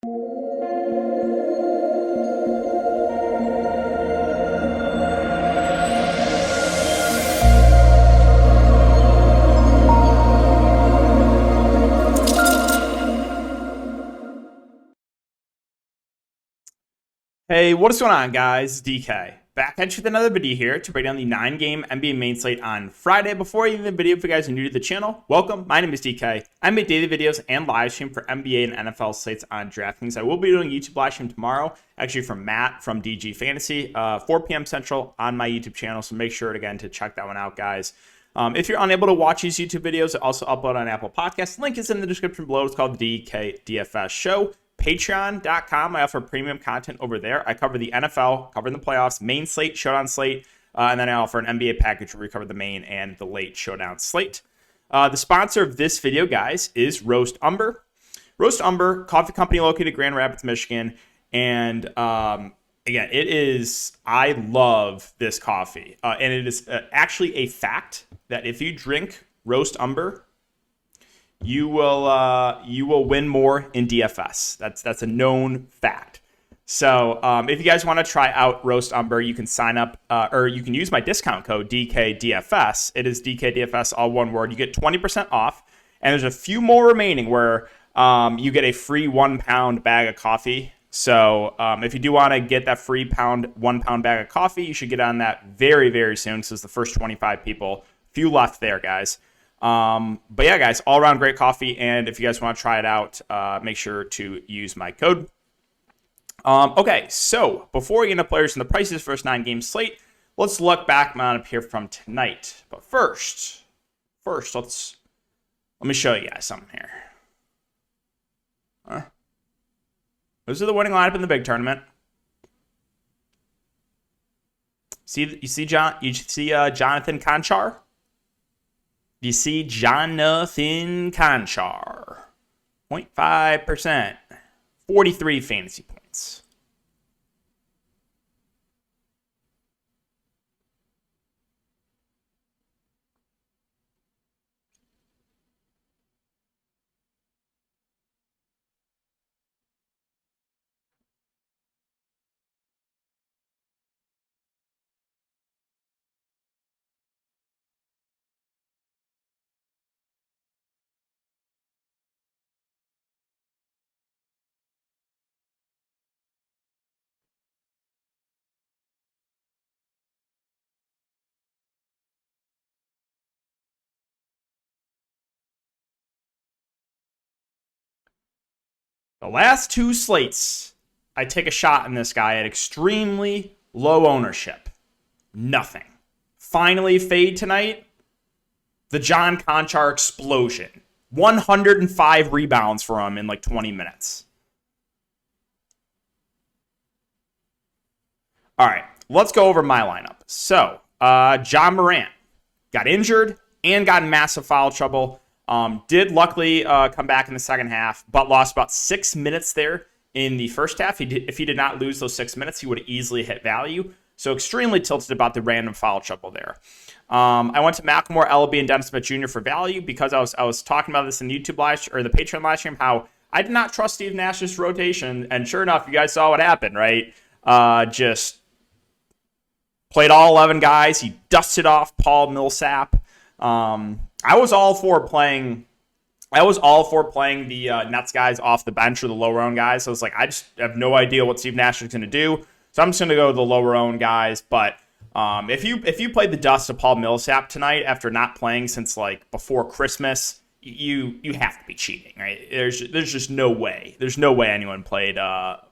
Hey, what is going on, guys? DK. Back at you with another video here to break down the 9-game NBA main slate on Friday. Before I even the video, if you guys are new to the channel, welcome. My name is DK. I make daily videos and live stream for NBA and NFL slates on Draftkings. I will be doing YouTube live stream tomorrow, actually from Matt from DG Fantasy, 4 p.m. Central on my YouTube channel. So make sure, again, to check that one out, guys. If you're unable to watch these YouTube videos, I also upload on Apple Podcasts. Link is in the description below. It's called the DK DFS Show. Patreon.com. I offer premium content over there. I cover the NFL, covering the playoffs, main slate, showdown slate, and then I offer an NBA package where we cover the main and the late showdown slate. The sponsor of this video, guys, is Roast Umber. Roast Umber, coffee company located in Grand Rapids, Michigan. And again, I love this coffee. And it is actually a fact that if you drink Roast Umber, you will win more in DFS. That's a known fact. So if you guys want to try out Roast Umber, you can sign up or you can use my discount code DKDFS. It is DKDFS, all one word. You get 20% off, and there's a few more remaining where you get a free 1 pound bag of coffee. So if you do want to get that free 1 pound bag of coffee, you should get on that very, very soon. So it's the first 25 people. Few left there, guys. But yeah, guys, all around great coffee. And if you guys want to try it out, make sure to use my code. Okay, so before we get into players and the prices for this 9-game slate, let's look back up here from tonight. But first, let me show you guys something here. Those are the winning lineup in the big tournament. You see Jonathan Conchar? You see Jonathan Conchar, 0.5%, 43 fantasy points. The last two slates, I take a shot in this guy at extremely low ownership. Nothing. Finally, fade tonight. The John Conchar explosion. 105 rebounds for him in like 20 minutes. All right, let's go over my lineup. So, John Morant got injured and got in massive foul trouble. Did luckily come back in the second half, but lost about 6 minutes there in the first half. If he did not lose those 6 minutes, he would have easily hit value. So extremely tilted about the random foul trouble there. I went to Macklemore, LB, and Dennis Smith Jr. for value because I was talking about this in the YouTube the Patreon live stream, how I did not trust Steve Nash's rotation, and sure enough, you guys saw what happened, right? Just played all 11 guys. He dusted off Paul Millsap. I was all for playing the Nets guys off the bench or the lower owned guys. So it's like I just have no idea what Steve Nash is going to do. So I'm just going to go with the lower owned guys. But if you played the dust of Paul Millsap tonight after not playing since like before Christmas, you have to be cheating, right? There's just no way. There's no way anyone played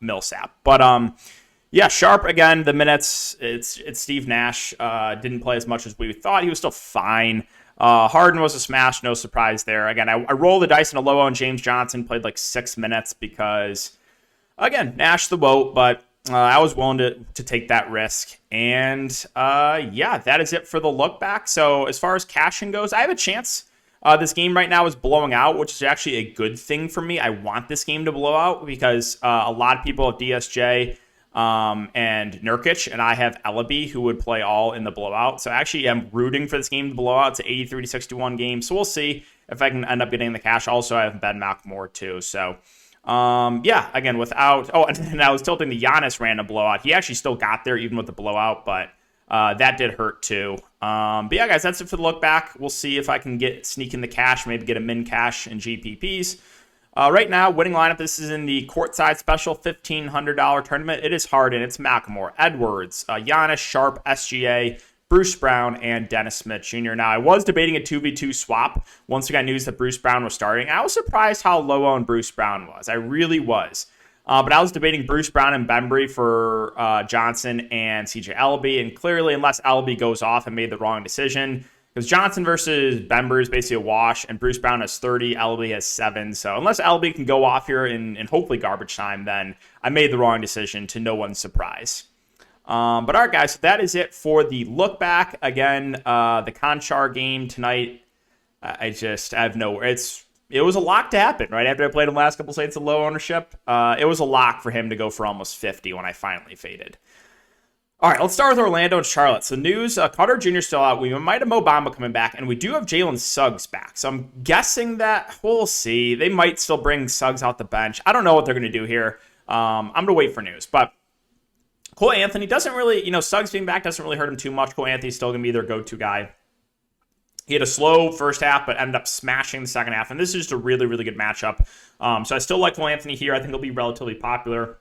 Millsap. But yeah, Sharp again. The minutes. It's Steve Nash. Didn't play as much as we thought. He was still fine. Harden was a smash, no surprise there. Again, I rolled the dice in a low on James Johnson, played like 6 minutes because, again, Nash the boat, but I was willing to take that risk. And yeah, that is it for the look back. So as far as cashing goes, I have a chance. This game right now is blowing out, which is actually a good thing for me. I want this game to blow out because a lot of people have DSJ and Nurkic, and I have Ellaby, who would play all in the blowout. So actually, I'm rooting for this game to blow out. It's an 83-61 game. So we'll see if I can end up getting the cash. Also, I have Ben Macklemore too. So Yeah, again, without... Oh, and I was tilting the Giannis random blowout. He actually still got there even with the blowout, but that did hurt too. But yeah, guys, that's it for the look back. We'll see if I can sneak in the cash, maybe get a min cash in GPPs. Right now, winning lineup, this is in the courtside special $1,500 tournament. It is Harden, it's McLemore, Edwards, Giannis, Sharp, SGA, Bruce Brown, and Dennis Smith Jr. Now, I was debating a 2v2 swap once we got news that Bruce Brown was starting. I was surprised how low on Bruce Brown was. I really was. But I was debating Bruce Brown and Bembry for Johnson and CJ Elleby, and clearly, unless Elleby goes off, I made the wrong decision. Because Johnson versus Bembry is basically a wash, and Bruce Brown has 30, Elleby has 7. So unless Elleby can go off here in hopefully garbage time, then I made the wrong decision to no one's surprise. But all right, guys, so that is it for the look back. Again, the Conchar game tonight, I have nowhere. It was a lock to happen, right? After I played him last couple slates of low ownership, it was a lock for him to go for almost 50 when I finally faded. All right, let's start with Orlando and Charlotte. So news, Carter Jr. still out. We might have Mo Bamba coming back, and we do have Jalen Suggs back. So I'm guessing that we'll see. They might still bring Suggs out the bench. I don't know what they're going to do here. I'm going to wait for news. But Cole Anthony doesn't really, Suggs being back doesn't really hurt him too much. Cole Anthony's still going to be their go-to guy. He had a slow first half, but ended up smashing the second half. And this is just a really, really good matchup. So I still like Cole Anthony here. I think he'll be relatively popular.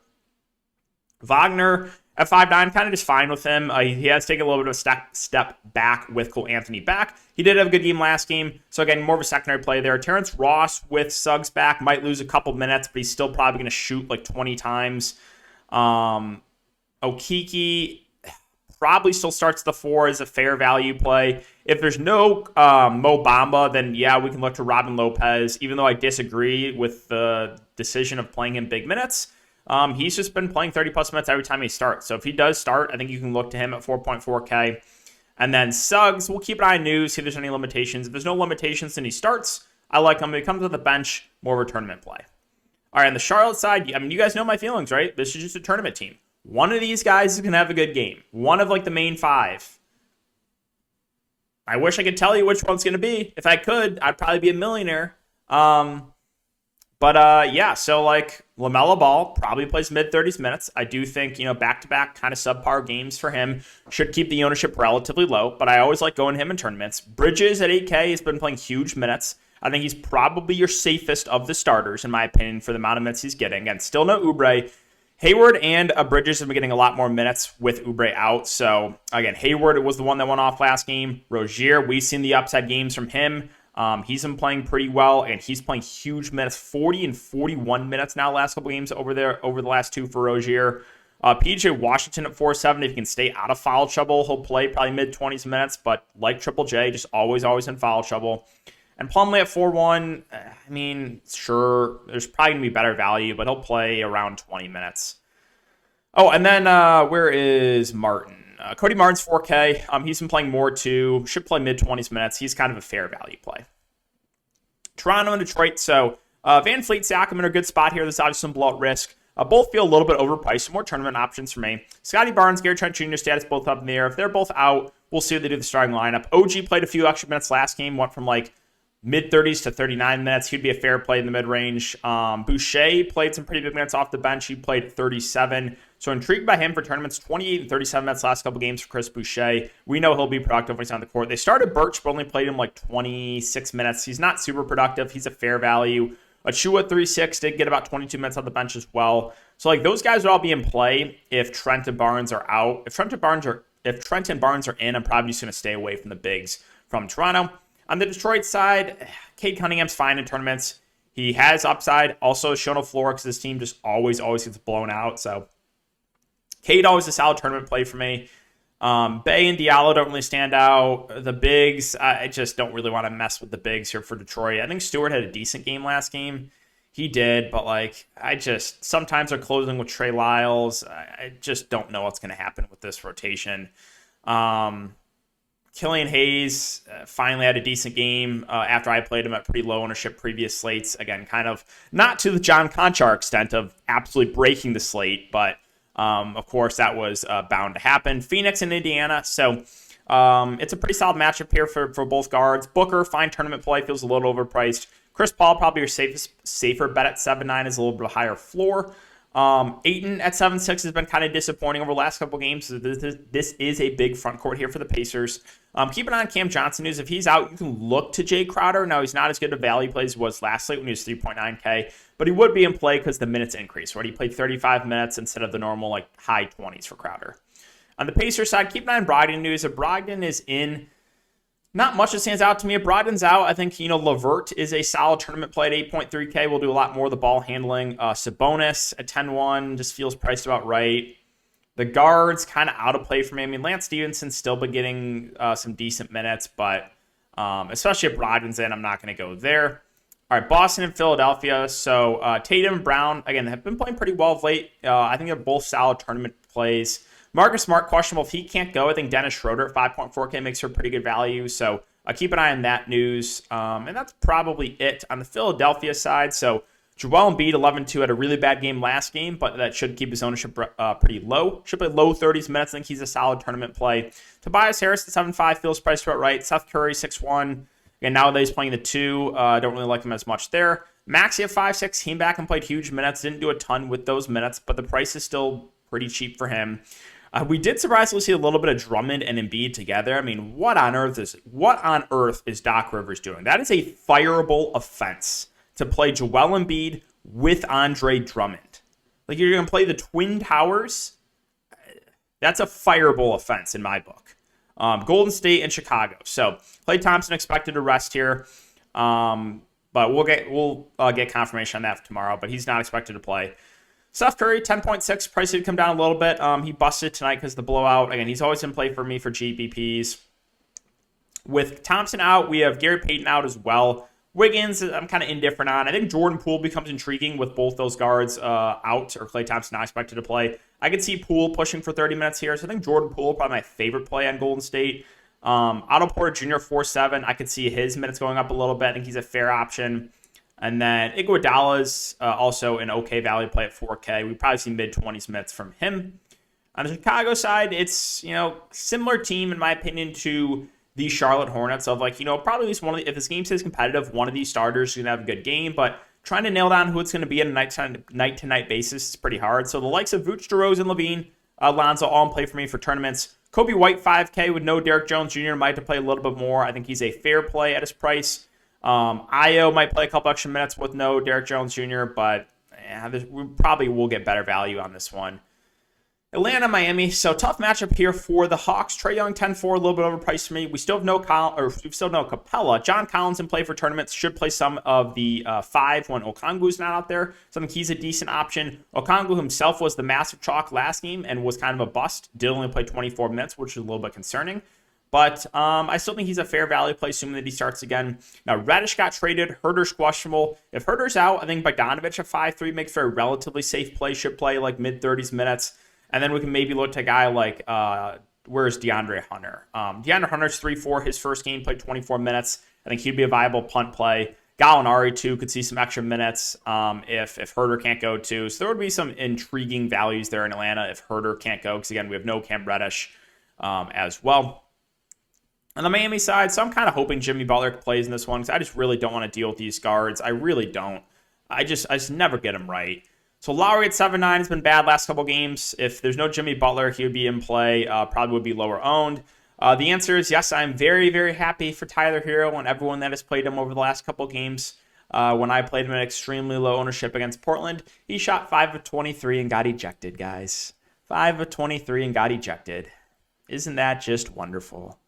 Wagner at 5'9", kind of just fine with him. He has taken a little bit of a step back with Cole Anthony back. He did have a good game last game. So again, more of a secondary play there. Terrence Ross with Suggs back might lose a couple minutes, but he's still probably going to shoot like 20 times. Okiki probably still starts the 4 as a fair value play. If there's no Mo Bamba, then yeah, we can look to Robin Lopez, even though I disagree with the decision of playing him big minutes. He's just been playing 30-plus minutes every time he starts. So if he does start, I think you can look to him at 4.4K. And then Suggs, we'll keep an eye on news, see if there's any limitations. If there's no limitations, then he starts. I like him. If he comes to the bench, more of a tournament play. All right, on the Charlotte side, you guys know my feelings, right? This is just a tournament team. One of these guys is going to have a good game. One of, the main 5. I wish I could tell you which one's going to be. If I could, I'd probably be a millionaire. Yeah, so, LaMelo Ball probably plays mid-30s minutes. I do think, back-to-back kind of subpar games for him should keep the ownership relatively low, but I always like going him in tournaments. Bridges at 8K has been playing huge minutes. I think he's probably your safest of the starters, in my opinion, for the amount of minutes he's getting. And still no Oubre. Hayward and Bridges have been getting a lot more minutes with Oubre out. So, again, Hayward was the one that went off last game. Rozier, we've seen the upside games from him. He's been playing pretty well, and he's playing huge minutes, 40 and 41 minutes now last couple games over the last 2 for Rozier. PJ Washington at 4.7, if he can stay out of foul trouble, he'll play probably mid-20s minutes, but like Triple J, just always in foul trouble. And Plumlee at 4.1, sure, there's probably going to be better value, but he'll play around 20 minutes. Oh, and then where is Martin? Cody Martin's 4K. He's been playing more too. Should play mid-20s minutes. He's kind of a fair value play. Toronto and Detroit. So Van Fleet, Siakam in a good spot here. There's obviously some blowout risk. Both feel a little bit overpriced. Some more tournament options for me. Scotty Barnes, Gary Trent Jr. status both up in the air. If they're both out, we'll see what they do with the starting lineup. OG played a few extra minutes last game. Went from mid-30s to 39 minutes. He'd be a fair play in the mid-range. Boucher played some pretty big minutes off the bench. He played 37. So intrigued by him for tournaments. 28 and 37 minutes last couple games for Chris Boucher. We know he'll be productive when he's on the court. They started Birch, but only played him 26 minutes. He's not super productive. He's a fair value. Achua 3.6 did get about 22 minutes on the bench as well. So those guys would all be in play if Trent and Barnes are out. If Trent and Barnes are in, I'm probably just going to stay away from the bigs from Toronto. On the Detroit side, Cade Cunningham's fine in tournaments. He has upside. Also shown a floor because this team just always gets blown out. So Cade always a solid tournament play for me. Bay and Diallo don't really stand out. The bigs, I just don't really want to mess with the bigs here for Detroit. I think Stewart had a decent game last game. He did, but sometimes they're closing with Trey Lyles. I just don't know what's going to happen with this rotation. Killian Hayes finally had a decent game after I played him at pretty low ownership previous slates. Again, kind of not to the John Conchar extent of absolutely breaking the slate, but of course that was bound to happen. Phoenix and Indiana, so it's a pretty solid matchup here for both guards. Booker, fine tournament play, feels a little overpriced. Chris Paul, probably your safer bet at 7-9 is a little bit higher floor. Ayton at 7-6 has been kind of disappointing over the last couple games. So this is a big front court here for the Pacers. Keep an eye on Cam Johnson news. If he's out, you can look to Jay Crowder. Now, he's not as good a value play as he was last slate when he was 3.9K, but he would be in play because the minutes increase, right? He played 35 minutes instead of the normal like high 20s for Crowder. On the Pacers side, keep an eye on Brogdon news. If Brogdon is in, not much that stands out to me. If Brogdon's out, I think, Levert is a solid tournament play at 8.3K. We'll do a lot more of the ball handling. Sabonis at 10-1 just feels priced about right. The guards kind of out of play for me. I mean, Lance Stevenson's still been getting some decent minutes, but especially if Brogdon's in, I'm not going to go there. All right, Boston and Philadelphia. So Tatum and Brown, again, have been playing pretty well of late. I think they're both solid tournament plays. Marcus Smart, questionable. If he can't go, I think Dennis Schroeder at 5.4K makes for pretty good value. So keep an eye on that news. And that's probably it on the Philadelphia side. So Joel Embiid, 11-2, had a really bad game last game, but that should keep his ownership pretty low. Should play low 30s minutes. I think he's a solid tournament play. Tobias Harris at 7.5 feels priced about right. Seth Curry, 6-1. Again, nowadays playing the 2. Don't really like him as much there. Maxey at 5-6 came back and played huge minutes. Didn't do a ton with those minutes, but the price is still pretty cheap for him. We did surprisingly see a little bit of Drummond and Embiid together. I mean, what on earth is Doc Rivers doing? That is a fireable offense to play Joel Embiid with Andre Drummond. Like, you're going to play the Twin Towers? That's a fireable offense in my book. Golden State and Chicago. So Klay Thompson expected to rest here, but we'll get confirmation on that tomorrow. But he's not expected to play. Steph Curry, 10.6. Price did come down a little bit. He busted tonight because of the blowout. Again, he's always in play for me for GPPs. With Thompson out, we have Gary Payton out as well. Wiggins, I'm kind of indifferent on. I think Jordan Poole becomes intriguing with both those guards out, or Klay Thompson not expected to play. I could see Poole pushing for 30 minutes here, so I think Jordan Poole probably my favorite play on Golden State. Otto Porter Jr., 4.7. I could see his minutes going up a little bit. I think he's a fair option. And then Iguodala's also an okay value play at 4K. We probably see mid-20s minutes from him. On the Chicago side, it's, similar team, in my opinion, to the Charlotte Hornets of probably at least one of the, if this game stays competitive, one of these starters is going to have a good game, but trying to nail down who it's going to be on a night-to-night basis is pretty hard. So the likes of Vooch, DeRozan, Levine, Lonzo, all in play for me for tournaments. Kobe White, 5K with no Derrick Jones Jr. might have to play a little bit more. I think he's a fair play at his price. Io might play a couple extra minutes with no Derrick Jones Jr., but we probably will get better value on this one. Atlanta, Miami. So tough matchup here for the Hawks. Trae Young, 10-4, a little bit overpriced for me. We still have no Capella. John Collins in play for tournaments. Should play some of the 5 when Okongwu's not out there. So I think he's a decent option. Okongwu himself was the massive chalk last game and was kind of a bust. Did only play 24 minutes, which is a little bit concerning. But I still think he's a fair value play, assuming that he starts again. Now, Reddish got traded. Herder's questionable. If Herder's out, I think Bogdanovich at 5.3 makes for a relatively safe play. Should play like mid-30s minutes. And then we can maybe look to a guy like, where's DeAndre Hunter? DeAndre Hunter's 3-4. His first game played 24 minutes. I think he'd be a viable punt play. Gallinari, too, could see some extra minutes if Herder can't go, too. So there would be some intriguing values there in Atlanta if Herder can't go. Because, again, we have no Cam Reddish as well. On the Miami side, so I'm kind of hoping Jimmy Butler plays in this one because I just really don't want to deal with these guards. I really don't. I just never get them right. So Lowry at 7.9 has been bad last couple games. If there's no Jimmy Butler, he would be in play. Probably would be lower owned. The answer is yes, I'm very, very happy for Tyler Hero and everyone that has played him over the last couple games. When I played him at extremely low ownership against Portland, he shot 5 of 23 and got ejected, guys. 5 of 23 and got ejected. Isn't that just wonderful?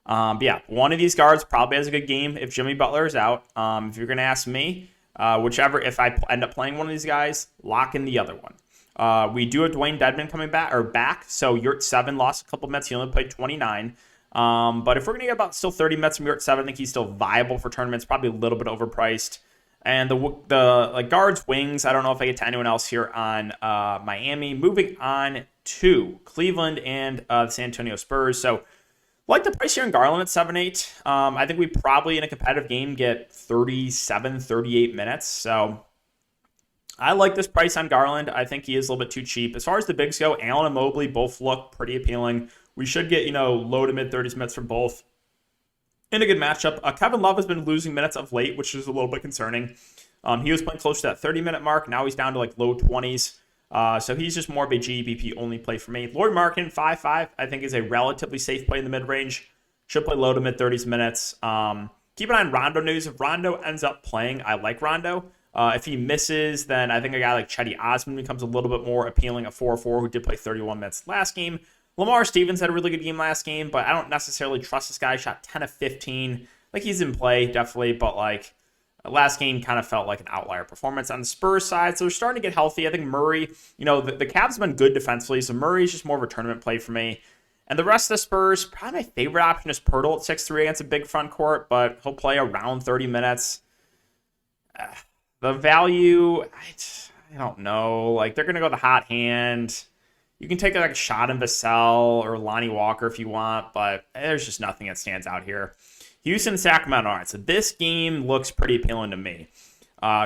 But yeah, one of these guards probably has a good game if Jimmy Butler is out. If you're going to ask me, if I end up playing one of these guys, lock in the other one. We do have Dwayne Dedmon coming back. So Yurt 7 lost a couple minutes. He only played 29. But if we're going to get about still 30 minutes from Yurt 7, I think he's still viable for tournaments, probably a little bit overpriced. And the guards, wings, I don't know if I get to anyone else here on Miami. Moving on to Cleveland and the San Antonio Spurs. So like the price here in Garland at 7.8. I think we probably in a competitive game get 37, 38 minutes. So I like this price on Garland. I think he is a little bit too cheap. As far as the bigs go, Allen and Mobley both look pretty appealing. We should get, low to mid 30s minutes from both. in a good matchup. Kevin Love has been losing minutes of late, which is a little bit concerning. He was playing close to that 30-minute mark. Now he's down to like low 20s. So he's just more of a GPP only play for me. Lauri Markkanen, 5.5, I think is a relatively safe play in the mid-range. Should play low to mid-30s minutes. Keep an eye on Rondo news. If Rondo ends up playing, I like Rondo. If he misses, then I think a guy like Chetty Osman becomes a little bit more appealing at 4-4, who did play 31 minutes last game. Lamar Stevens had a really good game last game, but I don't necessarily trust this guy. Shot 10 of 15. Like, he's in play, definitely, but like, last game kind of felt like an outlier performance on the Spurs side, so they're starting to get healthy. I think Murray, the Cavs have been good defensively, so Murray's just more of a tournament play for me. And the rest of the Spurs, probably my favorite option is Pirtle at 6'3" against a big front court, but he'll play around 30 minutes. The value, I don't know. Like, they're going to go the hot hand. You can take like a shot in Vassell or Lonnie Walker if you want, but there's just nothing that stands out here. Houston, Sacramento. All right, so this game looks pretty appealing to me.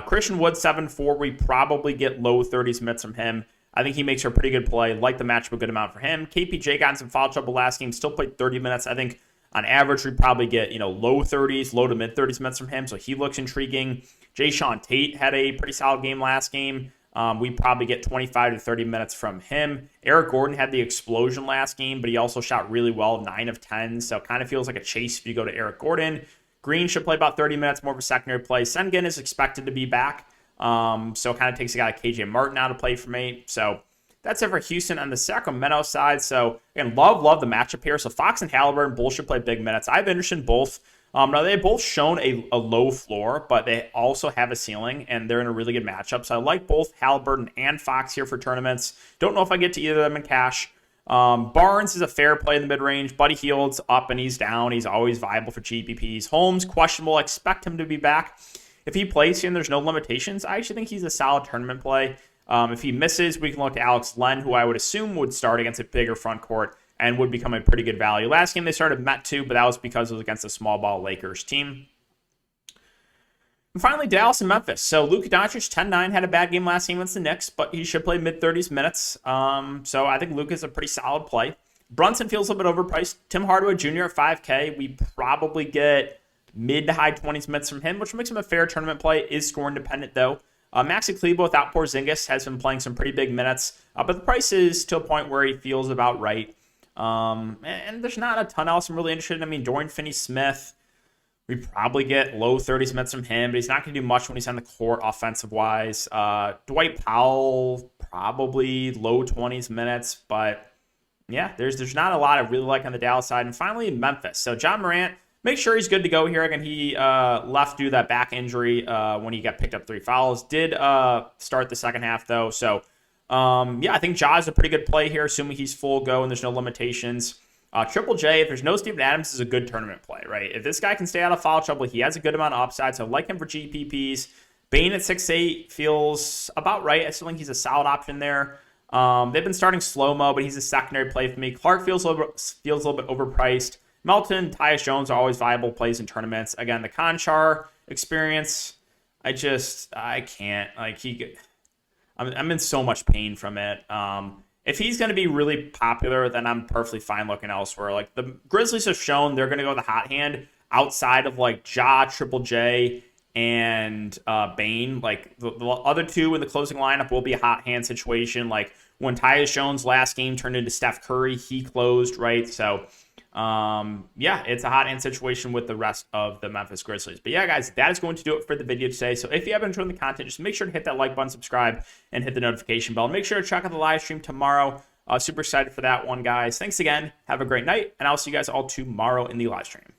Christian Wood, 7-4. We probably get low 30s minutes from him. I think he makes a pretty good play. Like the matchup a good amount for him. KPJ got in some foul trouble last game. Still played 30 minutes. I think on average we probably get low 30s, low to mid 30s minutes from him. So he looks intriguing. Jayshawn Tate had a pretty solid game last game. We probably get 25 to 30 minutes from him. Eric Gordon had the explosion last game, but he also shot really well, 9 of 10. So kind of feels like a chase if you go to Eric Gordon. Green should play about 30 minutes, more of a secondary play. Sengun is expected to be back. So kind of takes a guy like KJ Martin out of play for me. So that's it for Houston. On the Sacramento side, so again, love the matchup here. So Fox and Halliburton both should play big minutes. I've been interested in both. Now, they've both shown a low floor, but they also have a ceiling, and they're in a really good matchup. So I like both Halliburton and Fox here for tournaments. Don't know if I get to either of them in cash. Barnes is a fair play in the mid-range. Buddy Hield's up and he's down. He's always viable for GPPs. Holmes, questionable. I expect him to be back. If he plays here and there's no limitations, I actually think he's a solid tournament play. If he misses, we can look to Alex Len, who I would assume would start against a bigger front court and would become a pretty good value. Last game they started Met 2, but that was because it was against a small ball Lakers team. And finally, Dallas and Memphis. So Luka Doncic, 10-9, had a bad game last game against the Knicks, but he should play mid-30s minutes. So I think Luka's a pretty solid play. Brunson feels a little bit overpriced. Tim Hardaway Jr. at 5K. We probably get mid to high 20s minutes from him, which makes him a fair tournament play. Is scoring dependent, though. Maxi Kleber without Porzingis has been playing some pretty big minutes, but the price is to a point where he feels about right. And there's not a ton else I'm really interested in. I mean, Dorian Finney-Smith, we probably get low 30s minutes from him, but he's not going to do much when he's on the court offensive-wise. Dwight Powell, probably low 20s minutes, but yeah, there's not a lot I really like on the Dallas side. And finally, Memphis. So John Morant, make sure he's good to go here. Again, he left due to that back injury when he got picked up 3 fouls. Did start the second half, though, so I think Ja is a pretty good play here, assuming he's full go and there's no limitations. Triple J, if there's no Steven Adams, is a good tournament play, right? If this guy can stay out of foul trouble, he has a good amount of upside, so I like him for GPPs. Bane at 6'8 feels about right. I still think he's a solid option there. They've been starting slow-mo, but he's a secondary play for me. Clark feels a little bit overpriced. Melton, Tyus Jones are always viable plays in tournaments. Again, the Conchar experience, I can't. I'm in so much pain from it. If he's going to be really popular, then I'm perfectly fine looking elsewhere. Like, the Grizzlies have shown they're going to go the hot hand outside of like Ja, Triple J, and Bane. Like, the other two in the closing lineup will be a hot hand situation. Like, when Tyus Jones last game turned into Steph Curry, he closed, right? So it's a hot hand situation with the rest of the Memphis Grizzlies. But yeah, guys, that is going to do it for the video today. So if you have enjoyed the content, just make sure to hit that like button, subscribe, and hit the notification bell. Make sure to check out the live stream tomorrow. Super excited for that one, guys. Thanks again. Have a great night, and I'll see you guys all tomorrow in the live stream.